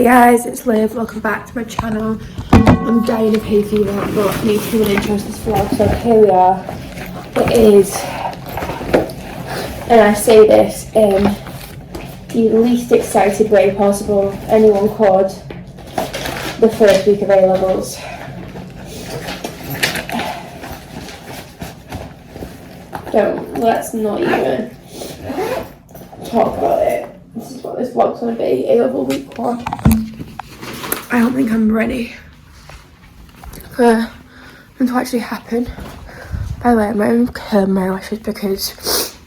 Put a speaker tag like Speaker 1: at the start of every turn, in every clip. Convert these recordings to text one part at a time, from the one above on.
Speaker 1: Hey guys, it's Liv. Welcome back to my channel. I'm dying of hay fever, but I need to do an intro to this vlog, so here we are. It is, and I say this in the least excited way possible anyone could, the first week of A-levels. Let's not even talk about it. This is what this vlog's gonna be, A-level week 1. I don't think I'm ready for them to actually happen. By the way, I'm not even curling my eyelashes because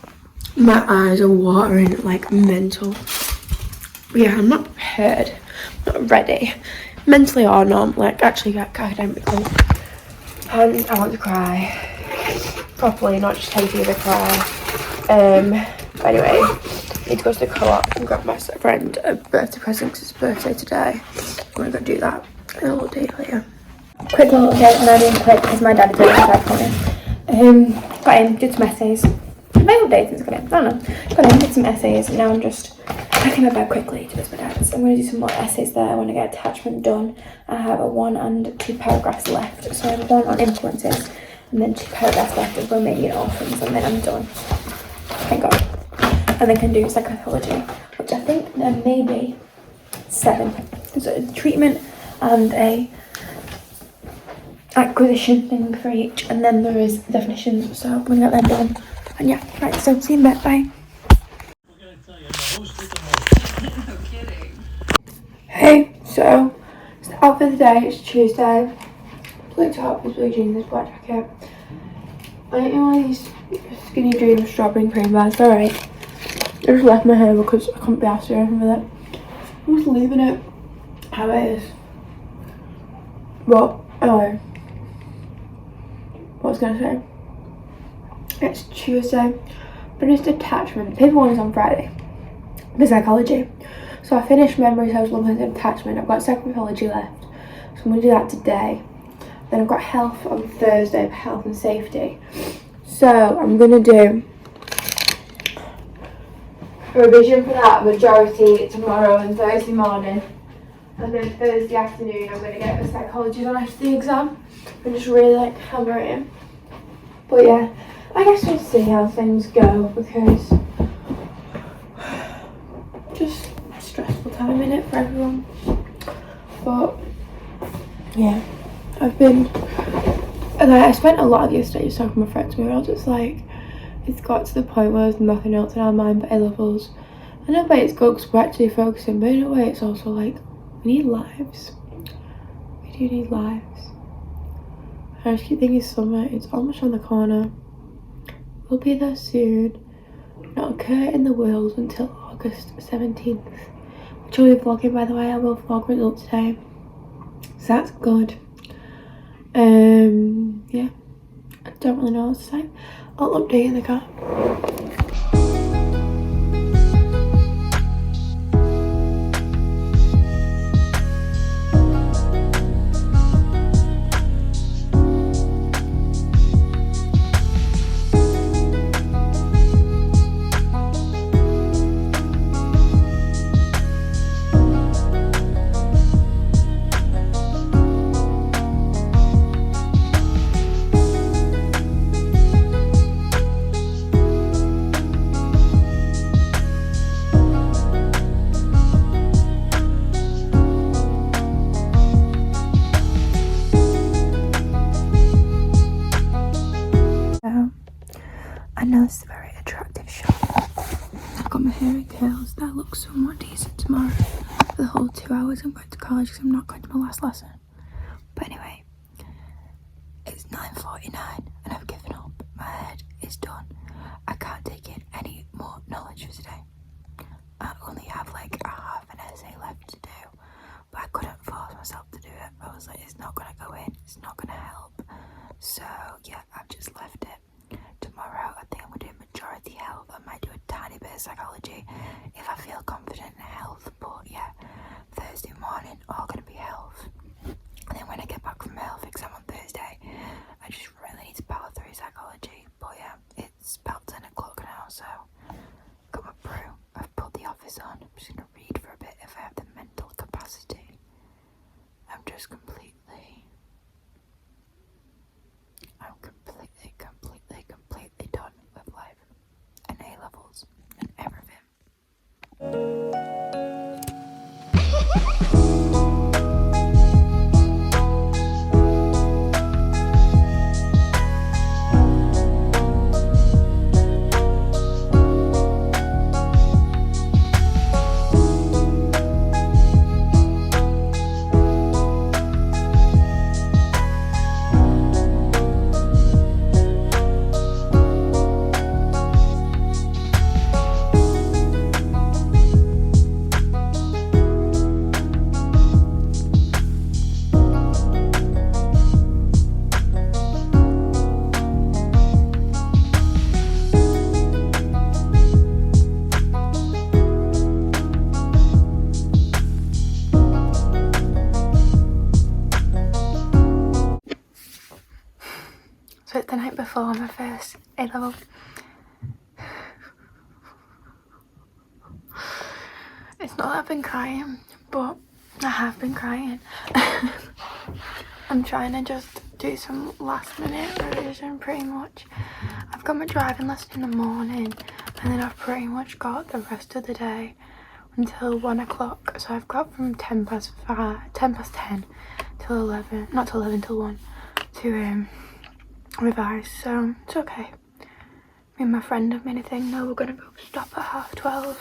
Speaker 1: my eyes are watering like mental. But yeah, I'm not prepared, not ready, mentally or not, like actually academically. And I want to cry properly, not just hay fever cry. But anyway, I need to go to the co-op and grab my friend a birthday present because it's his birthday today. I'm gonna go do that in a little bit later. Quick little update, and I'm doing quick because my dad is really excited for me. Got in, did some essays. My update since I got in, I don't know. Got in, did some essays, and now I'm just packing my bag quickly to visit my dad's. I'm going to do some more essays there. I want to get attachment done. I have a 1 and 2 paragraphs left. So I have 1 on influences, and then 2 paragraphs left of Romanian orphans, and then I'm done. Thank God. And then can do psychology, which I think there may be 7. So a treatment and a acquisition thing for each, and then there is definitions, so I'm gonna get them done. And yeah, right, so see you in a bit, bye.
Speaker 2: No kidding.
Speaker 1: Hey, so it's the outfit of the day, it's Tuesday. Blue top, this blue jeans, this black jacket. I ate one of these skinny dreams strawberry cream bars, alright. I just left my hair because I couldn't be asked to do anything with it. I'm just leaving it how it is. But anyway, what was I gonna say? It's Tuesday, finished attachment. Paper 1 is on Friday, the psychology. So I finished memory, social and attachment. I've got psychology left, so I'm gonna do that today. Then I've got health on Thursday for health and safety. So I'm gonna do a revision for that majority tomorrow and Thursday morning. And then Thursday afternoon I'm going to get the psychology on after the exam and just really like hammer it in. But yeah, I guess we'll see how things go because just stressful time in it for everyone. But yeah, I spent a lot of yesterday just talking to my friends where I was just like, it's got to the point where there's nothing else in our mind but A-levels. And in a way it's good because we're actually focusing, but in a way it's also like, we need lives. We do need lives. I just keep thinking summer, it's almost on the corner. We'll be there soon. Not occur in the world until August 17th. Which I'll be vlogging, by the way. I will vlog results today. So that's good. Yeah. I don't really know what to say. I'll update in the car. I know this is a very attractive shot. I've got my hair in curls. That looks somewhat decent tomorrow. For the whole 2 hours I'm going to college because I'm not going to my last lesson. But anyway, it's 9:49 and I've given up. My head is done. I can't take in any more knowledge for today. I only have like a half an essay left to do, but I couldn't force myself to do it. I was like, it's not going to go in, it's not going to help. So yeah, I've just left it. Tomorrow I think I'm going to do majority health. I might do a tiny bit of psychology if I feel confident in health, but yeah, Thursday morning all going to be health. And then when I get back from my health exam on Thursday, I just really need to power through psychology. But yeah, it's the night before my first A-level. It's not that I've been crying, but I have been crying. I'm trying to just do some last minute revision pretty much. I've got my driving lesson in the morning and then I've pretty much got the rest of the day until 1 o'clock. So I've got from 10 past 10 till 11, not till 11, till 1 to revise. So it's okay. Me and my friend have made a thing. No, we're gonna go stop at 12:30,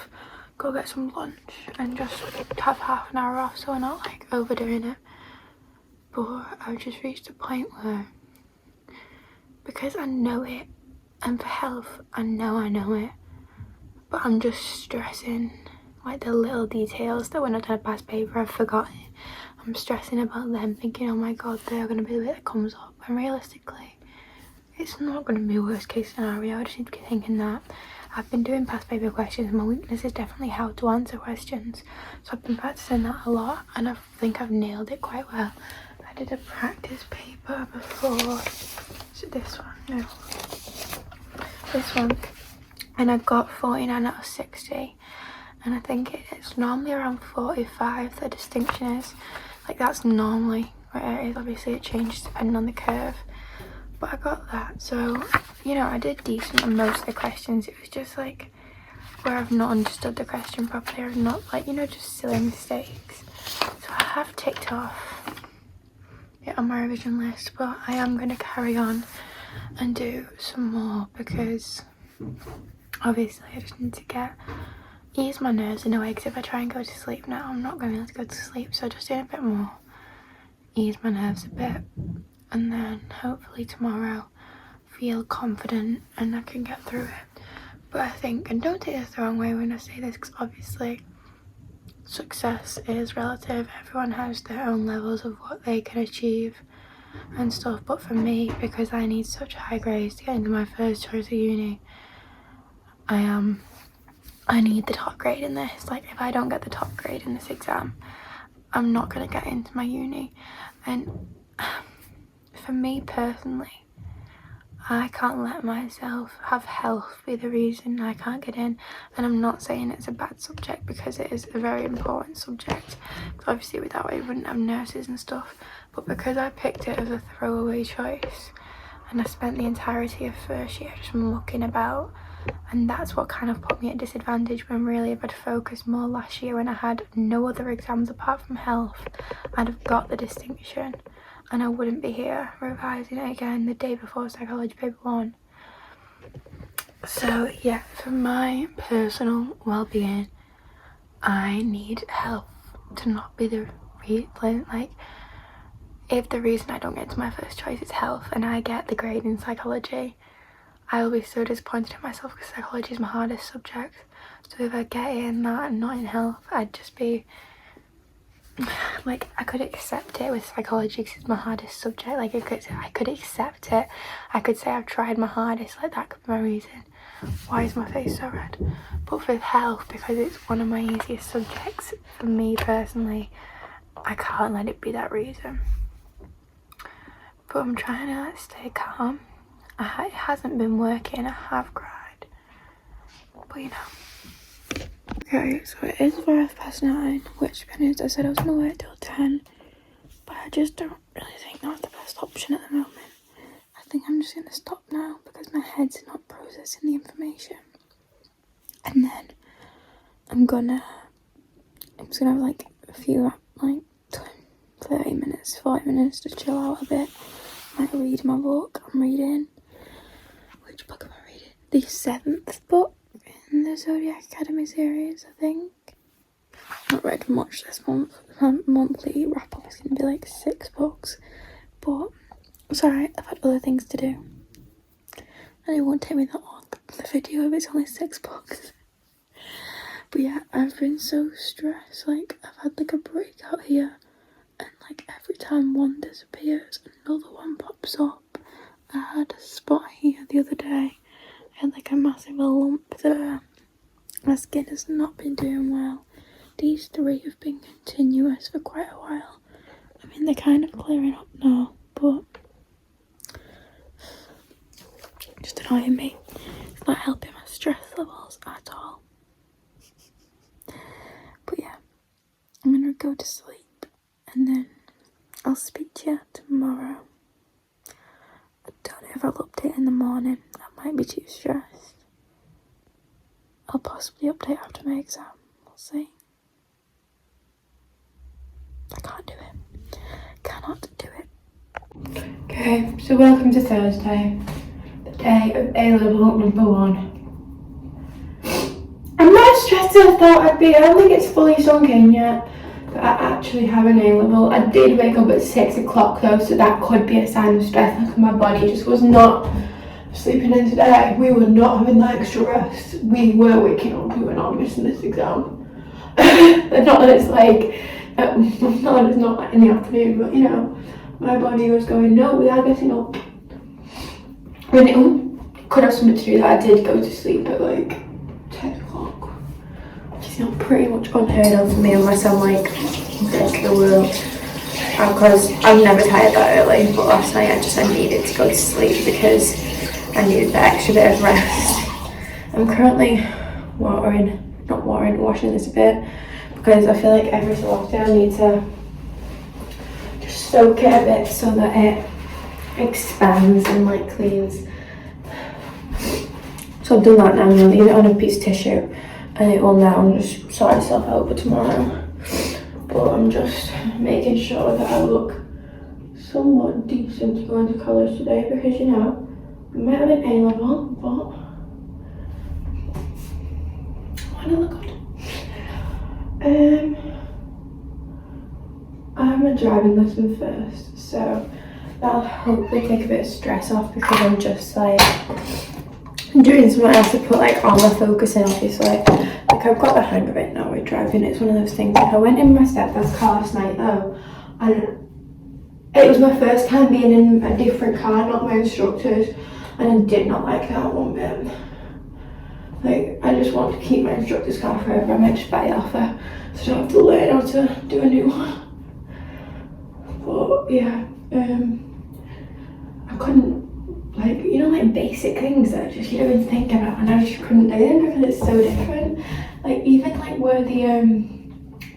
Speaker 1: go get some lunch and just have half an hour off so we're not like overdoing it. But I've just reached a point where, because I know it, and for health I know it, but I'm just stressing like the little details that when I've done a past paper I've forgotten. I'm stressing about them, thinking, oh my god, they're going to be the bit that comes up, and realistically it's not going to be a worst case scenario. I just need to keep thinking that. I've been doing past paper questions and my weakness is definitely how to answer questions, so I've been practicing that a lot and I think I've nailed it quite well. I did a practice paper before. Is it this one? No. This one. And I got 49 out of 60. And I think it's normally around 45, the distinction is. Like that's normally where it is. Obviously it changes depending on the curve. But I got that. So, you know, I did decent on most of the questions. It was just like where I've not understood the question properly. I've not, like, you know, just silly mistakes. So I have ticked off it on my revision list, but I am going to carry on and do some more because obviously I just need to ease my nerves in a way, because if I try and go to sleep now I'm not going to be able to go to sleep, so just doing a bit more, ease my nerves a bit, and then hopefully tomorrow feel confident and I can get through it. But I think, and don't take this the wrong way when I say this, because obviously success is relative. Everyone has their own levels of what they can achieve and stuff, but for me, because I need such high grades to get into my first choice of uni, I need the top grade in this. Like if I don't get the top grade in this exam, I'm not going to get into my uni. And for me personally, I can't let myself have health be the reason I can't get in. And I'm not saying it's a bad subject, because it is a very important subject. Because obviously without it, we wouldn't have nurses and stuff. But because I picked it as a throwaway choice, and I spent the entirety of first year just mucking about, and that's what kind of put me at disadvantage, when really if I'd focused more last year when I had no other exams apart from health, I'd have got the distinction. And I wouldn't be here revising it again the day before psychology paper 1. So yeah, for my personal well-being, I need health to not be the like if the reason I don't get to my first choice is health and I get the grade in psychology, I will be so disappointed in myself, because psychology is my hardest subject. So if I get in that and not in health, I'd just be like, I could accept it with psychology because it's my hardest subject. Like I could accept it. I could say I've tried my hardest, like that could be my reason. Why is my face so red? But for health, because it's one of my easiest subjects for me personally, I can't let it be that reason. But I'm trying to like, stay calm. It hasn't been working. I have cried, but you know. Okay, so it is 9:05, which means I said I was gonna wait till 10, but I just don't really think that's the best option at the moment. I think I'm just gonna stop now because my head's not processing the information, and then I'm just gonna have like a few, like 30 minutes, 40 minutes to chill out a bit. Might read my book. I'm reading. Which book am I reading? The 7th book in the Zodiac Academy series, I think. I've not read much this month. My monthly wrap up is going to be like 6 books. But it's alright, I've had other things to do. And it won't take me that long. The video if it's only 6 books. But yeah, I've been so stressed. Like, I've had like a breakout here. And like every time one disappears, another one pops up. I had a spot here the other day. I had like a massive lump there. My skin has not been doing well. These 3 have been continuous for quite a while. I mean, they're kind of clearing up now, but annoying me. It's not helping my stress levels at all. But yeah, I'm gonna go to sleep and then I'll speak to you tomorrow. I don't know if I'll update in the morning. I might be too stressed. I'll possibly update after my exam. We'll see. I can't do it. Cannot do it. Okay, so welcome to Thursday, the day of A-level number 1. I'm not as stressed as I thought I'd be. I don't think it's fully sunk in yet. But I actually have an A-level. I did wake up at 6 o'clock though, so that could be a sign of stress. Like my body just was not sleeping in today. We were not having that extra rest. We were waking up. We were not missing this exam. Not that it's like, not that it's not like in the afternoon, but you know, my body was going, no, we are getting up. And it could have something to do that I did go to sleep at like 10 o'clock. Which is not pretty much unheard of for me unless I'm like the world. Because I'm never tired that early, but last night I needed to go to sleep because I needed that extra bit of rest. I'm currently washing this a bit because I feel like every so often I need to just soak it a bit so that it expands and like cleans. So I've done that now. I'm gonna leave it on a piece of tissue and it will now just sort itself out for tomorrow. But I'm just making sure that I look somewhat decent to go into college today because you know, I might have an A-level, but I want to look good. I have my driving lesson first, so that'll hopefully take a bit of stress off because I'm just like doing something else to put like all my focus in, obviously. Like I've got the hang of it now with driving. It's one of those things. Like I went in my stepdad's car last night though, and it was my first time being in a different car, not my instructor's, and I did not like that one bit. Like, I just want to keep my instructor's car forever. I might just buy it off her, so I don't have to learn how to do a new one. But yeah, I couldn't, like, you know, like basic things that just you don't even think about, and I just couldn't do them because it's so different. Like even like where the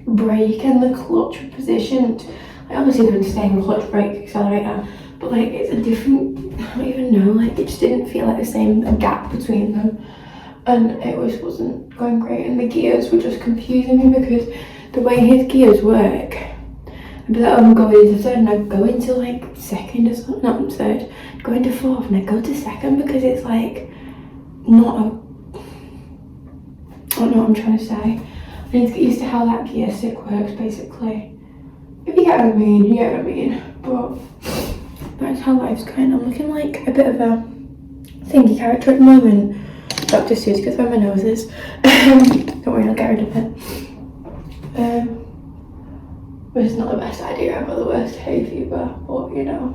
Speaker 1: brake and the clutch were positioned. Like obviously they're the same clutch, brake, accelerator, but like it's a different. I don't even know. Like it just didn't feel like the same, a gap between them. And it wasn't going great, and the gears were just confusing me because the way his gears work, I'd be like, oh, I'm going into third, and I'd go into like second or something, not third, go into fourth, and I'd go to second because it's like not a, I don't know what I'm trying to say. I need to get used to how that gear stick works basically. If you get what I mean, you get what I mean. But that's how life's going. I'm looking like a bit of a thinky character at the moment. Dr. Seuss, because where my nose is. Don't worry, I'll get rid of it. Which is not the best idea ever, the worst hay fever, but you know.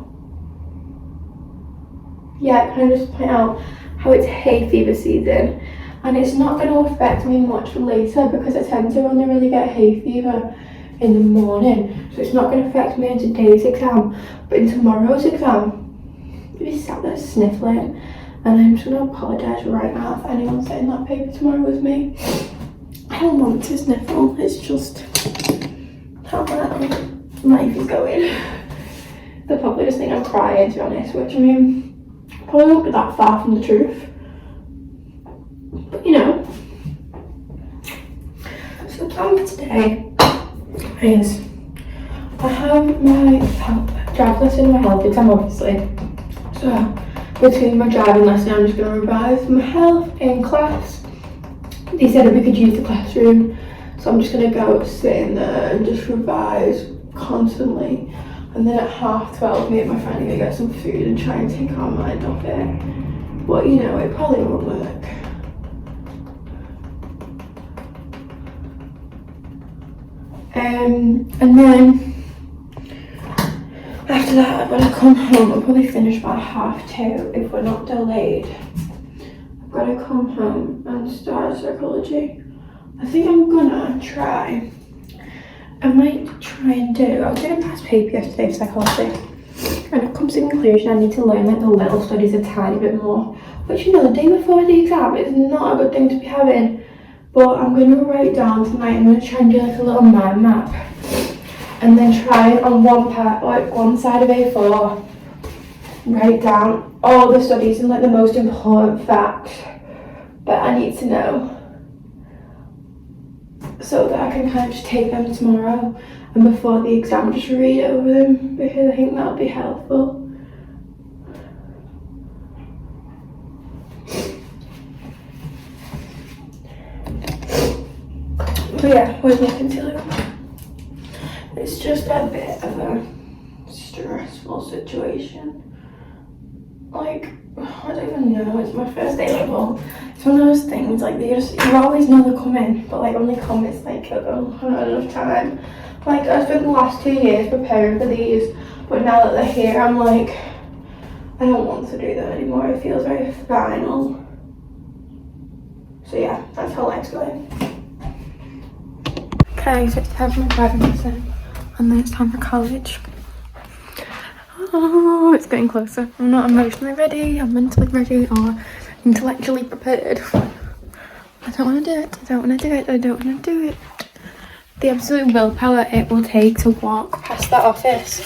Speaker 1: Yeah, can I just point out how it's hay fever season, and it's not going to affect me much later because I tend to only really get hay fever in the morning, so it's not going to affect me in today's exam, but in tomorrow's exam, you'll be sat there sniffling. And I'm just going to apologise right now if anyone's setting that paper tomorrow with me. I don't want to sniffle, it's just how my life is going. They'll probably just think I'm crying, to be honest, which I mean, probably won't be that far from the truth. But you know. So the plan for today is I have my drive lesson and my health exam, obviously. So between my driving lesson, I'm just going to revise my health in class. They said that we could use the classroom, so I'm just going to go sit in there and just revise constantly. And then at 12:30, me and my friend are going to get some food and try and take our mind off it. But you know, it probably won't work. And then after that, when I come home, I'll probably finish by 2:30 if we're not delayed. I've got to come home and start psychology. I think I'm gonna try. I might try and do. I was doing a past paper yesterday for psychology, and I've come to the conclusion I need to learn like the little studies a tiny bit more. which you know, the day before the exam is not a good thing to be having. But I'm going to write down tonight, I'm going to try and do like a little mind map. And then try on one side of A4, write down all the studies and like the most important facts that I need to know. So that I can kind of just take them tomorrow and before the exam just read over them, because I think that'll be helpful. But yeah, we're looking to it's just a bit of a stressful situation. Like, I don't even know, it's my first A level. It's one of those things, like, you always know they're coming, but like, when they come, it's like, oh, I don't have enough time. Like, I spent the last 2 years preparing for these, but now that they're here, I'm like, I don't want to do them anymore. It feels very final. So yeah, that's how life's going. Okay, so it's time for my driving lesson, and then it's time for college. Oh, it's getting closer. I'm not emotionally ready, I'm mentally ready, or intellectually prepared. I don't want to do it, I don't want to do it, I don't want to do it. The absolute willpower it will take to walk past that office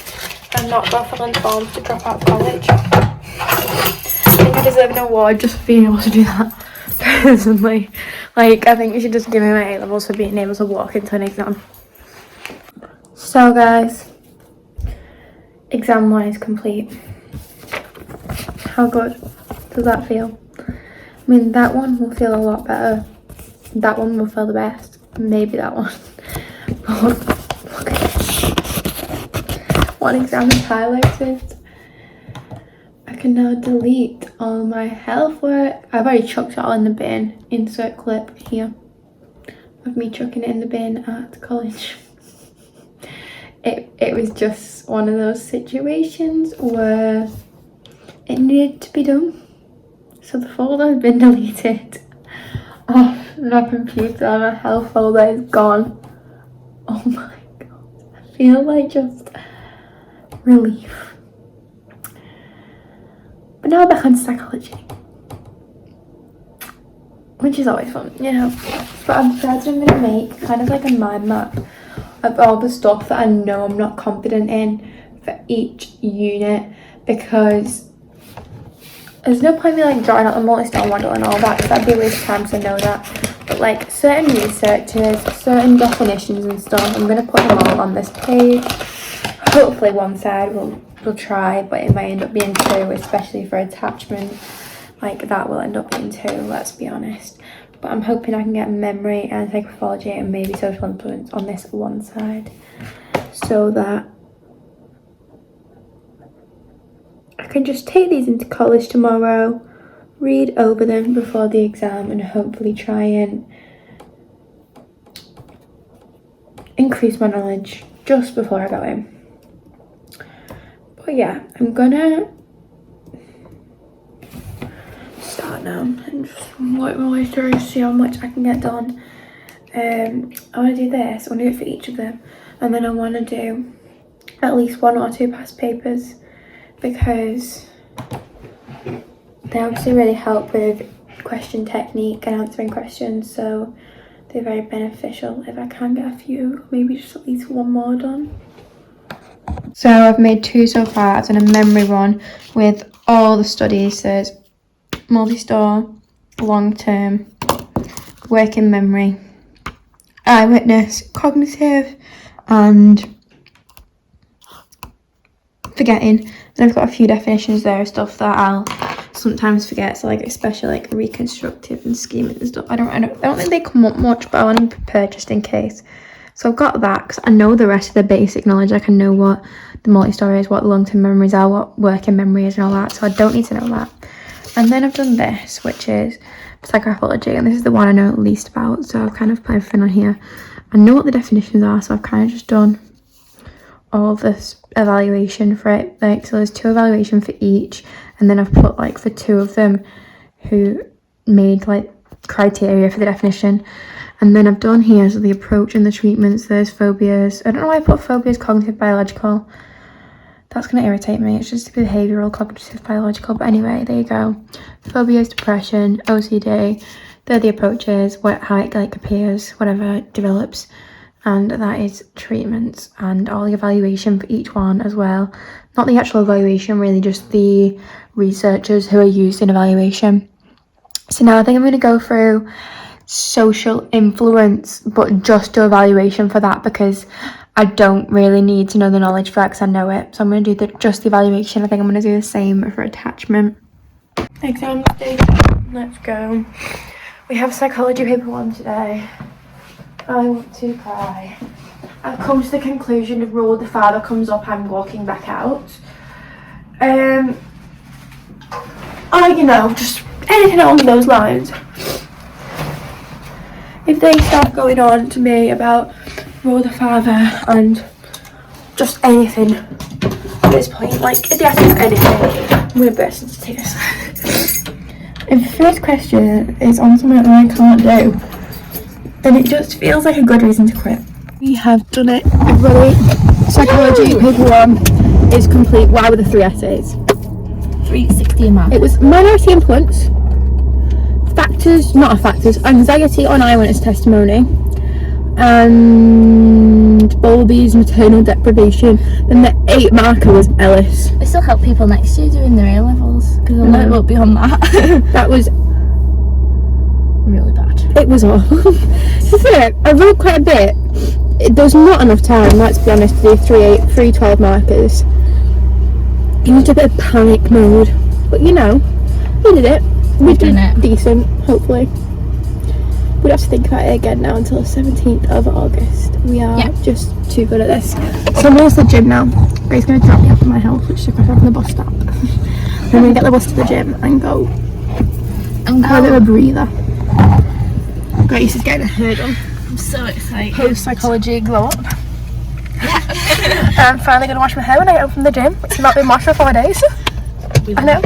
Speaker 1: and not go fill in forms to drop out of college. I think I deserve an award just for being able to do that, personally. Like, I think you should just give me my A-levels for being able to walk into an exam. So guys, exam-wise complete. How good does that feel? I mean, that one will feel a lot better. That one will feel the best. Maybe that one. But look at this. One exam is highlighted. I can now delete all my health work. I've already chucked it all in the bin. Insert clip here of me chucking it in the bin at college. It was just one of those situations where it needed to be done. So the folder has been deleted off my computer and my health folder is gone. Oh my god. I feel like just relief. But now I'm back on psychology, which is always fun, you know. But I'm going to make kind of like a mind map of all the stuff that I know I'm not confident in for each unit, because there's no point in me like drawing out the multi-star model and all that, because that'd be a waste of time to know that. But like certain researches, certain definitions and stuff, I'm going to put them all on this page. Hopefully one side will try, but it might end up being 2, especially for attachment. Like that will end up being 2, let's be honest. But I'm hoping I can get memory and psychopathology and maybe social influence on this one side, so that I can just take these into college tomorrow, read over them before the exam, and hopefully try and increase my knowledge just before I go in. But yeah, I'm gonna start now and just work my way through, see how much I can get done. I want to do this, I want to do it for each of them, and then I want to do at least 1 or 2 past papers, because they obviously really help with question technique and answering questions, so they're very beneficial. If I can get a few, maybe just at least 1 more done. So I've made 2 so far. I've done a memory one with all the studies. There's multi-store, long-term, working memory, eyewitness, cognitive, and forgetting. And I've got a few definitions there of stuff that I'll sometimes forget. So like especially like reconstructive and scheming and stuff. I don't think they come up much, but I want to prepare just in case. So I've got that because I know the rest of the basic knowledge. Like I know what the multi-story is, what the long-term memories are, what working memory is and all that. So I don't need to know that. And then I've done this, which is psychopathology, and this is the one I know least about. So I've kind of put everything on here. I know what the definitions are, so I've kind of just done all of this evaluation for it. Like, so there's 2 evaluation for each, and then I've put like for 2 of them who made like criteria for the definition. And then I've done here, so the approach and the treatments. There's phobias. I don't know why I put phobias, cognitive, biological. That's going to irritate me. It's just behavioural, cognitive, biological. But anyway, there you go. Phobias, depression, OCD. They're the approaches, how it like appears, whatever it develops. And that is treatments and all the evaluation for each one as well. Not the actual evaluation, really, just the researchers who are used in evaluation. So now I think I'm going to go through social influence, but just do evaluation for that, because I don't really need to know the knowledge for that because I know it. So I'm going to do just the evaluation. I think I'm going to do the same for attachment. Exam day, let's go. We have psychology paper 1 today. I want to cry. I've come to the conclusion of rule the father comes up, I'm walking back out. Just anything along those lines. If they start going on to me about rule the father and just anything at this point, like if they ask me anything, I'm gonna burst into tears. If the first question is on something that I can't do, then it just feels like a good reason to quit. We have done it, everybody. Psychology paper 1 is complete. Wow, with the 3 essays.
Speaker 2: 360 a month.
Speaker 1: It was minority influence, anxiety on eyewitness testimony, and Bowlby's maternal deprivation. Then the 8 marker was Ellis.
Speaker 2: It still help people next year doing their A-levels, because I know it won't be on that.
Speaker 1: That was
Speaker 2: really bad.
Speaker 1: It was awful. I wrote quite a bit. There was not enough time, let's be honest, to do 3 12 markers. It was a bit of panic mode. But we did it. We did it decent, hopefully. We'd have to think about it again now until the 17th of August. We are just too good at this. So I'm going to the gym now. Grace's going to drop me off at my house, which is across from the bus stop. Then we're going to get the bus to the gym and go. Have a bit of a breather. Grace is getting a hurdle.
Speaker 2: I'm so excited.
Speaker 1: Post-psychology glow up. I'm finally going to wash my hair when I get home from the gym. It's not been washed for 4 days. I know.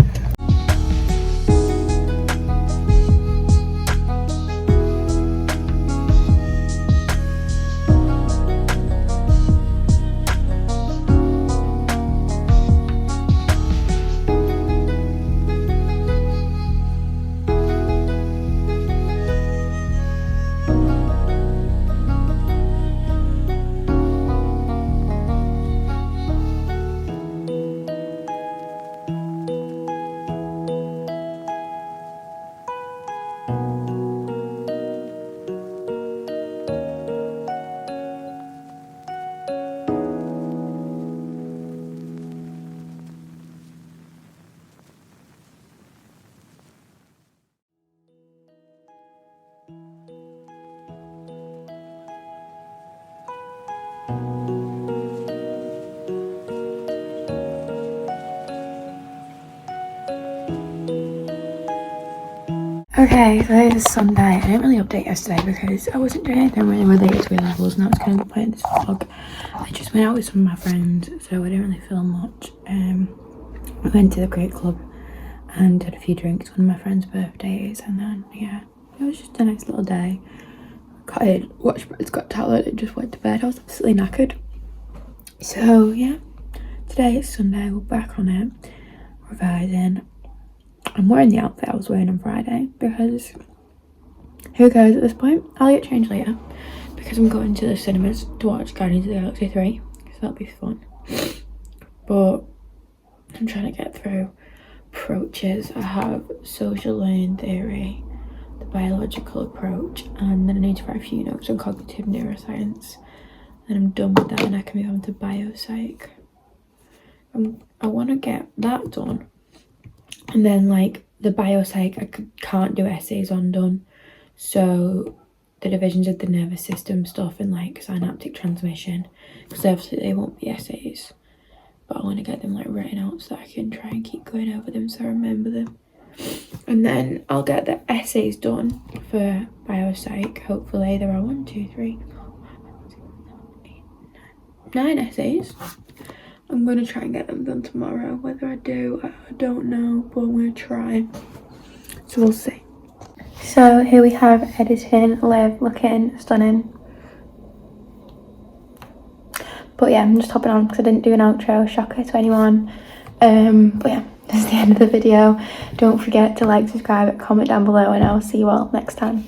Speaker 1: Okay, so it is Sunday. I didn't really update yesterday because I wasn't doing anything really related to A-levels, and that was kind of the point of this vlog. I just went out with some of my friends, so I didn't really film much. I went to the Great Club and had a few drinks, one of my friend's birthdays, and then, yeah, it was just a nice little day. Got in, watched Britain's Got Talent, and just went to bed. I was absolutely knackered. So, yeah, today is Sunday, we're back on it, revising. I'm wearing the outfit I was wearing on Friday because who cares at this point? I'll get changed later because I'm going to the cinemas to watch Guardians of the Galaxy 3, so that'll be fun. But I'm trying to get through approaches. I have social learning theory, the biological approach, and then I need to write a few notes on cognitive neuroscience. Then I'm done with that and I can move on to biopsych. I want to get that done. And then, like, the biopsych, I can't do essays on done. So, the divisions of the nervous system stuff and, like, synaptic transmission. Because obviously they won't be essays. But I want to get them, like, written out so that I can try and keep going over them so I remember them. And then I'll get the essays done for biopsych. Hopefully there are 1, 2, 3, 4, 5, 6, 7, 8, 9 essays. I'm going to try and get them done tomorrow. Whether I do, I don't know, but I'm going to try. So we'll see. So here we have editing, Liv looking stunning. But yeah, I'm just hopping on because I didn't do an outro. Shocker to anyone. But yeah, this is the end of the video. Don't forget to like, subscribe, comment down below, and I'll see you all next time.